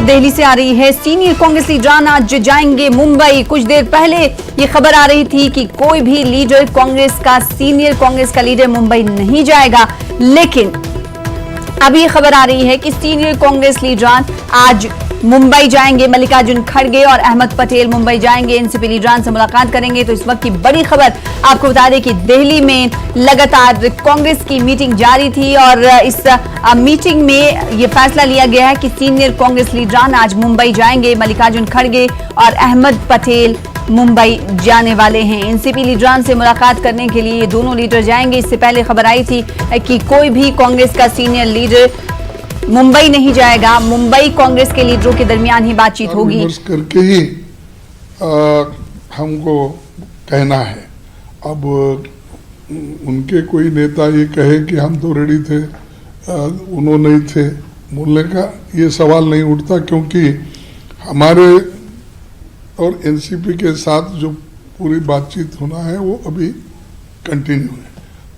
अब दिल्ली से आ रही है। सीनियर कांग्रेस लीडर आज जाएंगे मुंबई। कुछ देर पहले ये खबर आ रही थी कि कोई भी लीडर सीनियर कांग्रेस का लीडर मुंबई नहीं जाएगा, लेकिन अब ये खबर आ रही है कि सीनियर कांग्रेस लीडर आज मुंबई जाएंगे। मल्लिकार्जुन खड़गे और अहमद पटेल मुंबई जाएंगे, एनसीपी लीडरान से मुलाकात करेंगे। तो इस वक्त की बड़ी खबर आपको बता दें कि दिल्ली में लगातार कांग्रेस की मीटिंग जारी थी और इस मीटिंग में यह फैसला लिया गया है कि सीनियर कांग्रेस लीडरान आज मुंबई जाएंगे। मल्लिकार्जुन खड़गे और अहमद पटेल मुंबई जाने वाले हैं। एनसीपी लीडरान से मुलाकात करने के लिए ये दोनों लीडर जाएंगे। इससे पहले खबर आई थी कि कोई भी कांग्रेस का सीनियर लीडर मुंबई नहीं जाएगा, मुंबई कांग्रेस के लीडरों के दरमियान ही बातचीत होगी करके ही हमको कहना है। अब उनके कोई नेता ये कहे कि हम तो रेडी थे, उन्होंने नहीं थे, बोलने का ये सवाल नहीं उठता, क्योंकि हमारे और एनसीपी के साथ जो पूरी बातचीत होना है वो अभी कंटिन्यू है।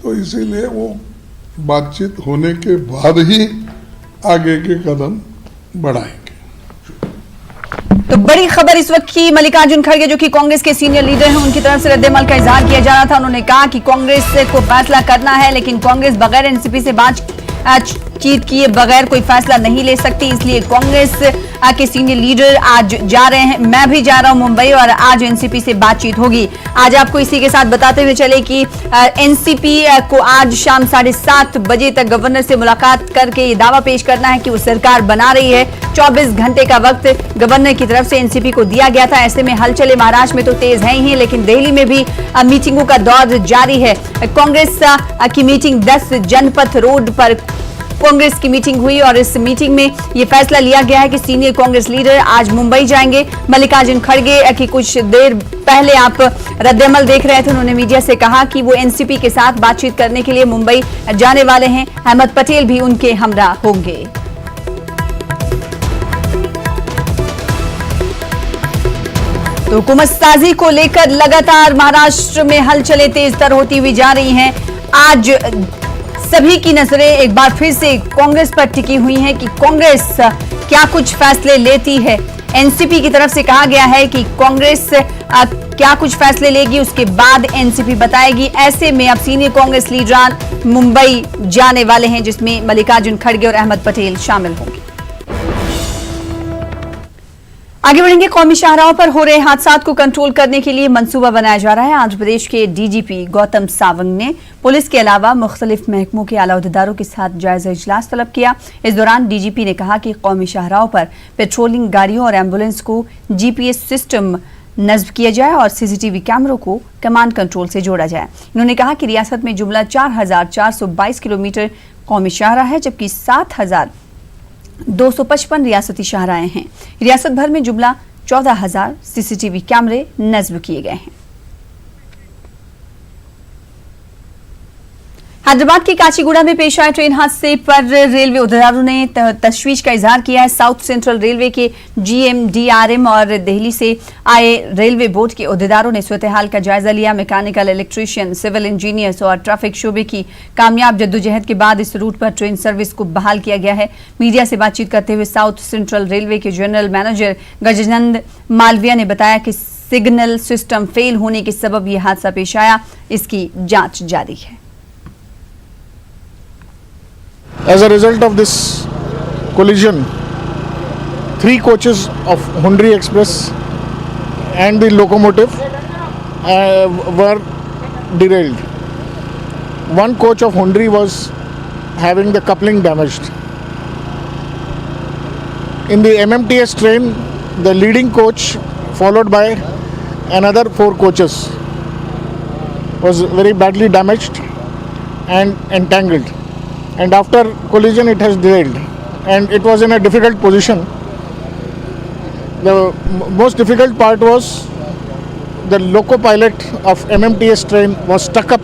तो इसीलिए वो बातचीत होने के बाद ही आगे के कदम बढ़ाएंगे। तो बड़ी खबर इस वक्त की, मल्लिकार्जुन खड़गे जो कि कांग्रेस के सीनियर लीडर हैं, उनकी तरफ से रद्देमल का इजहार किया जा रहा था। उन्होंने कहा कि कांग्रेस को फैसला करना है, लेकिन कांग्रेस बगैर एनसीपी से बातचीत किए बगैर कोई फैसला नहीं ले सकती। इसलिए कांग्रेस के सीनियर लीडर आज जा रहे हैं। मैं भी जा रहा हूं मुंबई और आज एनसीपी से बातचीत होगी। आज आपको इसी के साथ बताते हुए चले कि एनसीपी को आज शाम 7:30 बजे तक गवर्नर से मुलाकात करके ये दावा पेश करना है कि वो सरकार बना रही है। 24 घंटे का वक्त गवर्नर की तरफ से एनसीपी को दिया गया था। ऐसे में हलचलें महाराष्ट्र में तो तेज है ही, लेकिन दिल्ली में भी मीटिंगों का दौर जारी है। कांग्रेस की मीटिंग 10 जनपथ रोड पर कांग्रेस की मीटिंग हुई और इस मीटिंग में यह फैसला लिया गया है कि सीनियर कांग्रेस लीडर आज मुंबई जाएंगे। मल्लिकार्जुन खड़गे की कुछ देर पहले आप रद्देमल देख रहे थे, उन्होंने मीडिया से कहा कि वो एनसीपी के साथ बातचीत करने के लिए मुंबई जाने वाले हैं। अहमद पटेल भी उनके हमरा होंगे। तो हुकूमत साजी को लेकर लगातार महाराष्ट्र में हलचलें तेज तर होती हुई जा रही हैं। आज सभी की नजरें एक बार फिर से कांग्रेस पर टिकी हुई हैं कि कांग्रेस क्या कुछ फैसले लेती है। एनसीपी की तरफ से कहा गया है कि कांग्रेस क्या कुछ फैसले लेगी, उसके बाद एनसीपी बताएगी। ऐसे में अब सीनियर कांग्रेस लीडर मुंबई जाने वाले हैं, जिसमें मल्लिकार्जुन खड़गे और अहमद पटेल शामिल होंगे। आगे बढ़ेंगे। कौमी शाहराहों पर हो रहे हादसात को कंट्रोल करने के लिए मंसूबा बनाया जा रहा है। आंध्र प्रदेश के डीजीपी गौतम सावंग ने पुलिस के अलावा मुख्तलिफ महकमों के आला अहदेदारों के साथ जायजा इजलास तलब किया। इस दौरान डीजीपी ने कहा कि कौमी शाहराहों पर पेट्रोलिंग गाड़ियों और एम्बुलेंस को जीपीएस सिस्टम नस्ब किया जाए और सीसीटीवी कैमरों को कमांड कंट्रोल से जोड़ा जाए। उन्होंने कहा कि रियासत में जुमला 4,422 किलोमीटर कौमी शाहराह है, जबकि 7,255 रियासती शाहराएं हैं। रियासत भर में जुमला 14,000 सीसीटीवी कैमरे नस्ब किए गए हैं। हैदराबाद के काचीगुड़ा में पेश आए ट्रेन हादसे पर रेलवे अहदेदारों ने तशवीश का इजहार किया है। साउथ सेंट्रल रेलवे के जीएम, डीआरएम और दिल्ली से आए रेलवे बोर्ड के अहदेदारों ने सूरत हाल का जायजा लिया। मैकेनिकल, इलेक्ट्रीशियन, सिविल इंजीनियर्स और ट्रैफिक शोबे की कामयाब जद्दोजहद के बाद इस रूट पर ट्रेन सर्विस को बहाल किया गया है। मीडिया से बातचीत करते हुए साउथ सेंट्रल रेलवे के जनरल मैनेजर गजानंद मालविया ने बताया कि सिग्नल सिस्टम फेल होने के सबब यह हादसा पेश आया, इसकी जांच जारी है। As a result of this collision, 3 coaches of Hundri Express and the locomotive were derailed. One coach of Hundri was having the coupling damaged. In the MMTS train, the leading coach, followed by another 4 coaches, was very badly damaged and entangled. And after collision it has derailed and it was in a difficult position. The most difficult part was the loco pilot of MMTS train was stuck up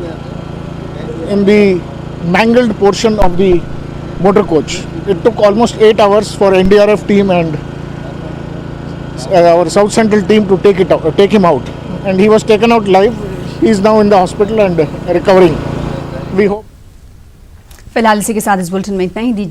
in the mangled portion of the motor coach. It took almost 8 hours for NDRF team and our South Central team to take him out, and he was taken out live. He is now in the hospital and recovering. We hope। फिलहाल इसी के साथ इस bulletin में इतना ही। दीजिए।